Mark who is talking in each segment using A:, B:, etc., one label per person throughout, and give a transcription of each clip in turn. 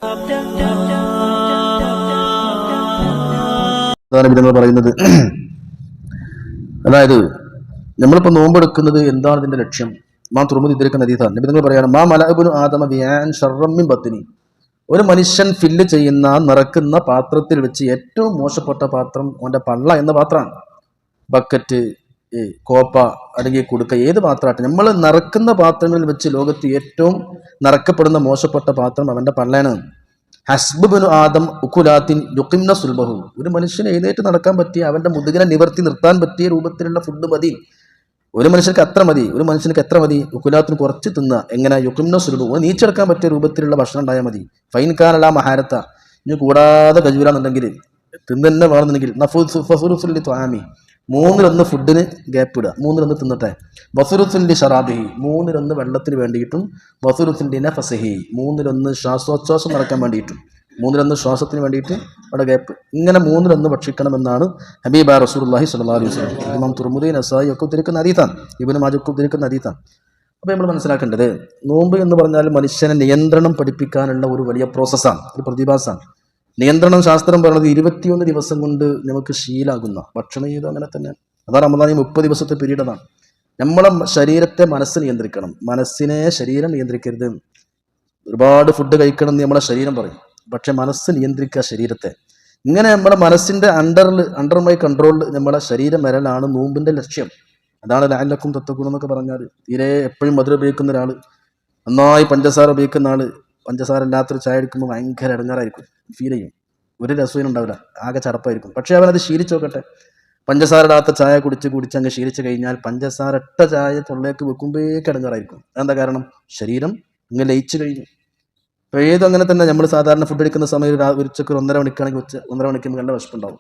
A: അതാണ് വിധങ്ങൾ പറയുന്നത്. അതായത് നമ്മളിപ്പോൾ നോമ്പെടുക്കുന്നത് എന്താണ് ഇതിന്റെ ലക്ഷ്യം? മാ തുറമുദ് ഇതിരിക്കുന്ന ഹദീസാണ്. നബിതങ്ങൾ പറയാണ്, മാ മലഅബ്നു ആദമ ബിആൻ ശർറൻ മിൻ ബത്നി. ഒരു മനുഷ്യൻ ഫില്ല് ചെയ്യുന്ന നിറക്കുന്ന പാത്രത്തിൽ വെച്ച് ഏറ്റവും മോശപ്പെട്ട പാത്രം അവന്റെ പള്ള എന്ന പാത്രമാണ്. ബക്കറ്റ്, കോപ്പ അല്ലെങ്കിൽ കുടുക്ക, ഏത് പാത്രമാട്ടെ നമ്മൾ നിറക്കുന്ന പാത്രങ്ങളിൽ വെച്ച് ലോകത്ത് ഏറ്റവും നിറക്കപ്പെടുന്ന മോശപ്പെട്ട പാത്രം അവന്റെ പള്ളയാണ്. ഹസ്ബുബിനു ആദം ഉക്കുലാത്തിൻ യുഖിംന സുൽബഹു. ഒരു മനുഷ്യന് എഴുന്നേറ്റ് നടക്കാൻ പറ്റിയ, അവന്റെ മുതുകിനെ നിവർത്തി നിർത്താൻ പറ്റിയ രൂപത്തിലുള്ള ഫുഡ് മതി. ഒരു മനുഷ്യർക്ക് അത്ര മതി. ഒരു മനുഷ്യർക്ക് എത്ര മതി? ഉക്കുലാത്തിന് കുറച്ച് തിന്ന. എങ്ങനെ? യുഖിംന സുൽബഹു, നീച്ചെടുക്കാൻ പറ്റിയ രൂപത്തിലുള്ള ഭക്ഷണം ഉണ്ടായാൽ മതി. ഫൈൻകാനല മഹാരത്ത, ഇനി കൂടാതെ കഴിവിലാണെന്നുണ്ടെങ്കിൽ തിന്നെ വേണമെന്നുണ്ടെങ്കിൽ നഫുസുലി ത്വാമി, 1/3 ഫുഡിന് ഗ്യാപ്പ് ഇടുക, 1/3 തിന്നട്ടെ. വസുറുസുല്ലി ഷറാബിഹി, 1/3 വെള്ളത്തിന് വേണ്ടിയിട്ടും. വസുറുസുല്ലി നഫസിഹി, 1/3 ശ്വാസോച്ഛ്വാസം നടക്കാൻ വേണ്ടിയിട്ടും. 1/3 ശ്വാസത്തിന് വേണ്ടിയിട്ട് അവിടെ ഗ്യാപ്പ്. ഇങ്ങനെ 1/3 ഭക്ഷിക്കണമെന്നാണ് ഹബീബ റസൂലുള്ളാഹി സ്വല്ലല്ലാഹു അലൈഹി വസല്ലം. ഇമാം തുർമുദി, നസായി ഒക്കെ ഉദ്ധരിക്കുന്ന ഹദീസാണ്, ഇബ്നു മാജ ഒക്കെ ഉദ്ധരിക്കുന്ന ഹദീസാണ്. അപ്പോൾ നമ്മൾ മനസ്സിലാക്കേണ്ടത്, നോമ്പ് എന്ന് പറഞ്ഞാൽ മനുഷ്യനെ നിയന്ത്രണം പഠിപ്പിക്കാനുള്ള ഒരു വലിയ പ്രോസസ്സാണ്, ഒരു പ്രതിഭാസമാണ്. നിയന്ത്രണം ശാസ്ത്രം പറയുന്നത് 21 ദിവസം കൊണ്ട് നമുക്ക് ശീലാകുന്ന ഭക്ഷണം ചെയ്ത് അങ്ങനെ തന്നെ. അതാണ് റമദാൻ 30 ദിവസത്തെ പീരീഡാണ്. നമ്മളെ ശരീരത്തെ മനസ്സ് നിയന്ത്രിക്കണം, മനസ്സിനെ ശരീരം നിയന്ത്രിക്കരുത്. ഒരുപാട് ഫുഡ് കഴിക്കണം എന്ന് നമ്മളെ ശരീരം പറയും, പക്ഷെ മനസ്സ് നിയന്ത്രിക്കുക ശരീരത്തെ. ഇങ്ങനെ നമ്മുടെ മനസ്സിന്റെ അണ്ടർ മൈ കൺട്രോളിൽ നമ്മളെ ശരീരം വരലാണ് നോമ്പിന്റെ ലക്ഷ്യം. അതാണ് ലഅല്ലക്കും തത്തഖൂൻ എന്നൊക്കെ പറഞ്ഞാൽ. തീരെ എപ്പോഴും മധുരം ഉപയോഗിക്കുന്ന ഒരാൾ, നന്നായി പഞ്ചസാര ഉപയോഗിക്കുന്ന ആള്, പഞ്ചസാര ഇല്ലാത്തൊരു ചായ എടുക്കുമ്പോൾ ഭയങ്കര ഇടങ്ങാറായിരിക്കും, ഫീൽ ചെയ്യും, ഒരു രസവും ഉണ്ടാവില്ല, ആകെ ചടപ്പായിരിക്കും. പക്ഷെ അവനത് ശീലിച്ചു നോക്കട്ടെ. പഞ്ചസാര ഇടാത്ത ചായ കുടിച്ച് അങ്ങ് ശീലിച്ചു കഴിഞ്ഞാൽ പഞ്ചസാര ഇട്ട ചായ തൊള്ളേക്ക് വെക്കുമ്പോഴേക്ക് ഇടങ്ങാറായിരിക്കും. എന്താ കാരണം? ശരീരം ഇങ്ങനെ ലയിച്ചു കഴിഞ്ഞു. അപ്പോൾ ഏതും അങ്ങനെ തന്നെ. നമ്മൾ സാധാരണ ഫുഡ് എടുക്കുന്ന സമയം ഉച്ചക്ക് 1.5 മണിക്കാണെങ്കിൽ 1.5 മണിക്ക് നല്ല വിശപ്പുണ്ടാവും.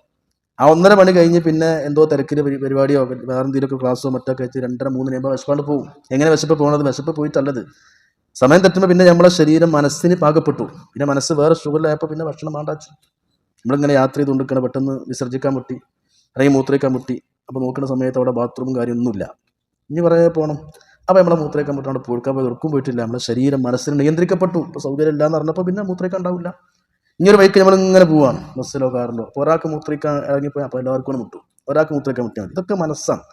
A: ആ 1.5 മണി കഴിഞ്ഞ് പിന്നെ എന്തോ തിരക്കിൽ പരിപാടിയോ വേറെ എന്തെങ്കിലുമൊക്കെ ക്ലാസ്സോ മറ്റൊക്കെ വെച്ച് 2:30-3 ആകുമ്പോൾ വിശപ്പാണ്ട് പോകും. എങ്ങനെ വിശപ്പ് പോകുന്നത്? വിശപ്പ് പോയിട്ടല്ലത്, സമയം തെറ്റുമ്പോൾ പിന്നെ നമ്മളെ ശരീരം മനസ്സിന് പാകപ്പെട്ടു. പിന്നെ മനസ്സ് വേറെ ഷുഗറിലായപ്പോൾ പിന്നെ ഭക്ഷണം വേണ്ടാച്ചു. നമ്മളിങ്ങനെ യാത്ര ചെയ്തുകൊണ്ടിരിക്കണം, പെട്ടെന്ന് വിസർജിക്കാൻ മുട്ടി അല്ലെങ്കിൽ മൂത്രയ്ക്കാൻ മുട്ടി. അപ്പോൾ നോക്കുന്ന സമയത്ത് അവിടെ ബാത്റൂമും കാര്യമൊന്നുമില്ല, ഇനി പറയാൻ പോകണം. അപ്പോൾ നമ്മളെ മൂത്രയ്ക്കാൻ മുട്ടി അവിടെ പോയിക്കാൻ പോയി ഉറക്കും പോയിട്ടില്ല. നമ്മളെ ശരീരം മനസ്സിന് നിയന്ത്രിക്കപ്പെട്ടു. ഇപ്പോൾ സൗകര്യം ഇല്ല എന്ന് പറഞ്ഞപ്പോൾ പിന്നെ മൂത്രയ്ക്കാൻ ഉണ്ടാവില്ല. ഇനിയൊരു ബൈക്ക് നമ്മളിങ്ങനെ പോവാണ്, ബസ്സിലോ കാറിലോ. അപ്പോൾ ഒരാൾക്ക് മൂത്രയ്ക്കാൻ ഇറങ്ങിപ്പോയി, അപ്പോൾ എല്ലാവർക്കും മുട്ടും, ഒരാൾക്ക് മൂത്രയ്ക്കാൻ മുട്ടിയാൽ മതി. ഇതൊക്കെ മനസ്സാണ്.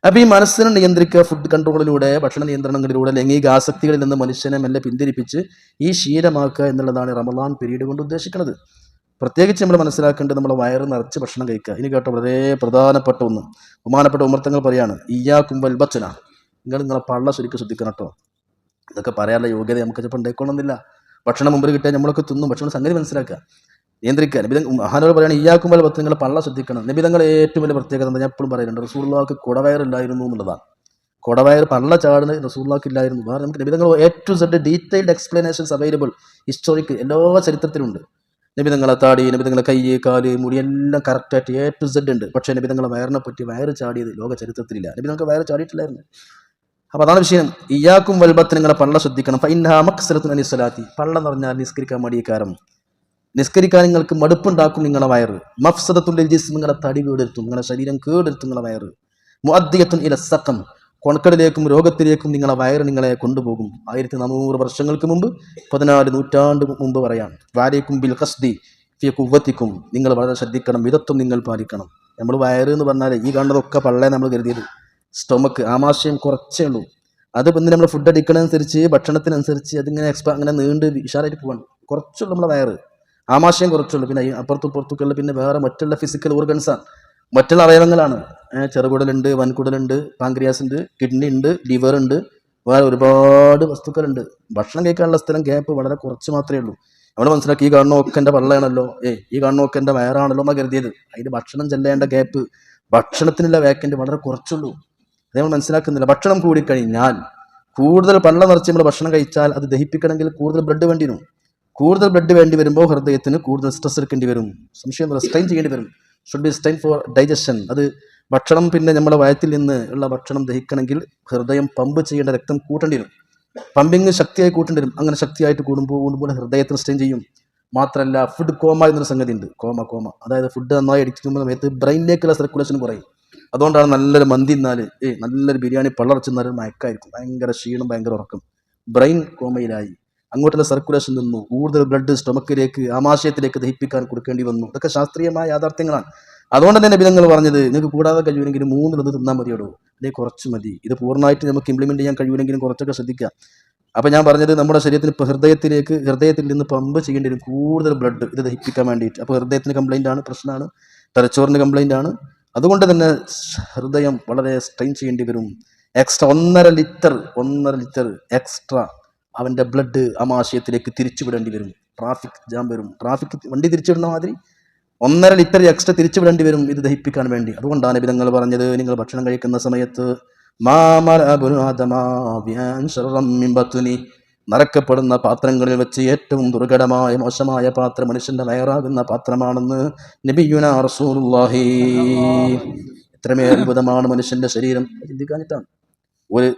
A: അപ്പോൾ ഈ മനസ്സിനെ നിയന്ത്രിക്കുക ഫുഡ് കൺട്രോളിലൂടെ, ഭക്ഷണ നിയന്ത്രണങ്ങളിലൂടെ, ലൈംഗിക ആസക്തികളിൽ നിന്ന് മനുഷ്യനെ മെല്ലെ പിന്തിരിപ്പിച്ച് ഈ ശീലമാക്കുക എന്നുള്ളതാണ് റമദാൻ പീരീഡ് കൊണ്ട് ഉദ്ദേശിക്കുന്നത്. പ്രത്യേകിച്ച് നമ്മൾ മനസ്സിലാക്കേണ്ടത് നമ്മളെ വയറ് നിറച്ച് ഭക്ഷണം കഴിക്കുക. ഇനി കേട്ടോ, വളരെ പ്രധാനപ്പെട്ട ഒന്ന്, ബഹുമാനപ്പെട്ട ഉമർത്തങ്ങൾ പറയാണ്, ഇയ്യാക്കും വൽ ബത്ന, നിങ്ങളെ പള്ള ശരിക്കും ശ്രദ്ധിക്കണം കേട്ടോ. ഇതൊക്കെ പറയാനുള്ള യോഗ്യത നമുക്ക് ചിലപ്പോൾ ഉണ്ടായിക്കൊള്ളുന്നില്ല. ഭക്ഷണം മുമ്പിൽ കിട്ടിയാൽ നമ്മളൊക്കെ തിന്നും. ഭക്ഷണം സംഗതി മനസ്സിലാക്കുക, നിയന്ത്രിക്കുക. മഹാനവർ പറയാണ്, ഇയ്യാക്കും വൽ ബത്ന, നിങ്ങളെ പള്ള ശ്രദ്ധിക്കണം. നബിതങ്ങൾ ഏറ്റവും വലിയ പ്രത്യേകത ഞാൻ എപ്പോഴും പറയുന്നുണ്ട്, റസൂലുള്ളാഹിക്ക് കുടവയറില്ലായിരുന്നു എന്നുള്ളതാണ്. കുടവയർ പള്ള ചാടുന്ന റസൂലുള്ളാഹിക്ക് ഇല്ലായിരുന്നു. വേറെ നമുക്ക് നബിതങ്ങൾ A to Z detailed explanations available, historic, എല്ലാ ചരിത്രത്തിലുണ്ട്. നബിതങ്ങളെ താടി, നബിതങ്ങളെ കൈ, കാല്, മുടി എല്ലാം കറക്റ്റായിട്ട് A to Z ഉണ്ട്. പക്ഷേ നബിതങ്ങളെ വയറിനെ പറ്റി വയറ് ചാടിയത് ലോക ചരിത്രത്തിലില്ല. നബിതങ്ങൾക്ക് വയറ് ചാടിയിട്ടില്ലായിരുന്നു. അപ്പോൾ അതാണ് വിഷയം. ഇയ്യാക്കും വൽ ബത്ന, നിങ്ങളെ പള്ള ശ്രദ്ധിക്കണം. ഫഇന്നഹാ മക്സറത്തുൻ അനി സ്വലാത്തി, പള്ള എന്ന് പറഞ്ഞാൽ നിസ്കരിക്കാൻ മടിയക്കാരം, നിസ്കരിക്കാൻ നിങ്ങൾക്ക് മടുപ്പുണ്ടാക്കും നിങ്ങളെ വയറ്. മഫ്സദത്തുൽ ലിൽ ജിസ്ം, നിങ്ങളെ തടി കേടെടുത്തും, നിങ്ങളെ ശരീരം കേടെടുത്തും നിങ്ങളെ വയറ്. മുഅദ്ദിയത്തുൻ ഇല സഖം, കൊണക്കടിലേക്കും രോഗത്തിലേക്കും നിങ്ങളെ വയറ് നിങ്ങളെ കൊണ്ടുപോകും. 1400 വർഷങ്ങൾക്ക് മുമ്പ്, 14 നൂറ്റാണ്ട് മുമ്പ് പറയാം. വാലൈക്കും ബിൽ ഖസ്ദി ഫി ഖുവ്വത്തിക്കും, നിങ്ങൾ വളരെ ശ്രദ്ധിക്കണം, മിതത്വം നിങ്ങൾ പാലിക്കണം. നമ്മൾ വയറ് എന്ന് പറഞ്ഞാൽ ഈ കാണുന്നതൊക്കെ പള്ളേ നമ്മൾ കരുതിയത്. സ്റ്റൊമക്ക്, ആമാശയം കുറച്ചേ ഉള്ളൂ. അത് പിന്നെ നമ്മൾ ഫുഡ് അടിക്കണതനുസരിച്ച്, ഭക്ഷണത്തിനനുസരിച്ച് അതിങ്ങനെ അങ്ങനെ നീണ്ട് വിശാലായിട്ട് പോവാണ്. കുറച്ചുള്ളൂ നമ്മളെ വയറ്, ആമാശയം കുറച്ചുള്ളൂ. പിന്നെ പുറത്തുള്ള പിന്നെ വേറെ മറ്റുള്ള ഫിസിക്കൽ ഓർഗൻസാണ്, മറ്റുള്ള അവയവങ്ങളാണ്. ചെറുകുടലുണ്ട്, വൻകുടലുണ്ട്, പാങ്ക്രിയാസ് ഉണ്ട്, കിഡ്നി ഉണ്ട്, ലിവർ ഉണ്ട്, വേറെ ഒരുപാട് വസ്തുക്കളുണ്ട്. ഭക്ഷണം കഴിക്കാനുള്ള സ്ഥലം ഗ്യാപ്പ് വളരെ കുറച്ച് മാത്രമേ ഉള്ളൂ. നമ്മൾ മനസ്സിലാക്കി, ഈ കാണുന്നൊക്കെ എൻ്റെ പള്ളയാണല്ലോ, ഈ കാണുന്നൊക്കെ എൻ്റെ വയറാണല്ലോ എന്നാണ് കരുതിയത്. അതിന് ഭക്ഷണം ചെല്ലേണ്ട ഗ്യാപ്പ്, ഭക്ഷണത്തിനുള്ള വേക്കൻറ്റ് വളരെ കുറച്ചുള്ളൂ. അത് നമ്മൾ മനസ്സിലാക്കുന്നില്ല. ഭക്ഷണം കൂടിക്കഴിഞ്ഞാൽ, കൂടുതൽ പള്ള നിറച്ച് നമ്മൾ ഭക്ഷണം കഴിച്ചാൽ അത് ദഹിപ്പിക്കണമെങ്കിൽ കൂടുതൽ ബ്ലഡ് വേണ്ടി വരും. കൂടുതൽ ബ്ലഡ് വേണ്ടി വരുമ്പോൾ ഹൃദയത്തിന് കൂടുതൽ സ്ട്രെസ് എടുക്കേണ്ടി വരും, സംശയം സ്ട്രെയിൻ ചെയ്യേണ്ടി വരും. Should be strain four digestion. അത് ഭക്ഷണം പിന്നെ നമ്മുടെ വയറ്റിൽ നിന്ന് ഉള്ള ഭക്ഷണം ദഹിക്കണമെങ്കിൽ ഹൃദയം പമ്പ് ചെയ്യേണ്ട രക്തം കൂട്ടേണ്ടി വരും, പമ്പിങ് ശക്തിയായി കൂട്ടേണ്ടി വരും. അങ്ങനെ ശക്തിയായിട്ട് കൂടുമ്പോൾ ഹൃദയത്തിന് സ്ട്രെയിൻ ചെയ്യും. മാത്രമല്ല, ഫുഡ് കോമ എന്നൊരു സംഗതി ഉണ്ട്. കോമ അതായത് ഫുഡ് നന്നായി അടിക്കുമ്പോൾ സമയത്ത് ബ്രെയിനിലേക്കുള്ള സർക്കുലേഷൻ കുറയും. അതുകൊണ്ടാണ് നല്ലൊരു മന്തി തിന്നാൽ, നല്ലൊരു ബിരിയാണി പള്ളർച്ചെന്നാൽ മയക്കായിരിക്കും, ഭയങ്കര ക്ഷീണം, ഭയങ്കര ഉറക്കം, ബ്രെയിൻ കോമയിലായി. അങ്ങോട്ടുള്ള സർക്കുലേഷൻ നിന്നു, കൂടുതൽ ബ്ലഡ് സ്റ്റൊമക്കിലേക്ക് ആമാശയത്തിലേക്ക് ദഹിപ്പിക്കാൻ കൊടുക്കേണ്ടി വന്നു. ഇതൊക്കെ ശാസ്ത്രീയമായ യാഥാർത്ഥ്യങ്ങളാണ്. അതുകൊണ്ട് തന്നെ നബി തങ്ങൾ പറഞ്ഞത് നിങ്ങൾക്ക് കൂടാതെ കഴിയുമെങ്കിൽ 3 തിന്നാൽ മതിയോടോ, അല്ലെങ്കിൽ കുറച്ച് മതി. ഇത് പൂർണ്ണമായിട്ട് നമുക്ക് ഇംപ്ലിമെന്റ് ചെയ്യാൻ കഴിയുമെങ്കിലും കുറച്ചൊക്കെ ശ്രദ്ധിക്കാം. അപ്പൊ ഞാൻ പറഞ്ഞത് നമ്മുടെ ശരീരത്തിന് ഇപ്പോൾ ഹൃദയത്തിൽ നിന്ന് പമ്പ് ചെയ്യേണ്ടി വരും കൂടുതൽ ബ്ലഡ് ഇത് ദഹിപ്പിക്കാൻ വേണ്ടിയിട്ട്. അപ്പോൾ ഹൃദയത്തിന് കംപ്ലൈന്റ് ആണ്, പ്രശ്നമാണ്. തലച്ചോറിന് കംപ്ലൈന്റ് ആണ്. അതുകൊണ്ട് തന്നെ ഹൃദയം വളരെ സ്ട്രെയിൻ ചെയ്യേണ്ടി വരും. എക്സ്ട്രാ 1.5 ലിറ്റർ എക്സ്ട്രാ അവന്റെ ബ്ലഡ് ആമാശയത്തിലേക്ക് തിരിച്ചുവിടേണ്ടി വരും. ട്രാഫിക് ജാം വരും. ട്രാഫിക് വണ്ടി തിരിച്ചുവിടുന്ന മാതിരി 1.5 ലിറ്റർ എക്സ്ട്രാ തിരിച്ചുവിടേണ്ടി വരും ഇത് ദഹിപ്പിക്കാൻ വേണ്ടി. അതുകൊണ്ടാണ് നബി തങ്ങൾ പറഞ്ഞത് നിങ്ങൾ ഭക്ഷണം കഴിക്കുന്ന സമയത്ത് നരക്കപ്പെടുന്ന പാത്രങ്ങളിൽ വെച്ച് ഏറ്റവും ദുർഘടമായ മോശമായ പാത്രം മനുഷ്യന്റെ വയറാകുന്ന പാത്രമാണെന്ന് നബിയുനാ റസൂലുള്ളാഹി. ഇത്രമേ അത്ഭുതമാണ് മനുഷ്യന്റെ ശരീരം. ചിന്തിക്കാനിട്ടാണ്. ഒരു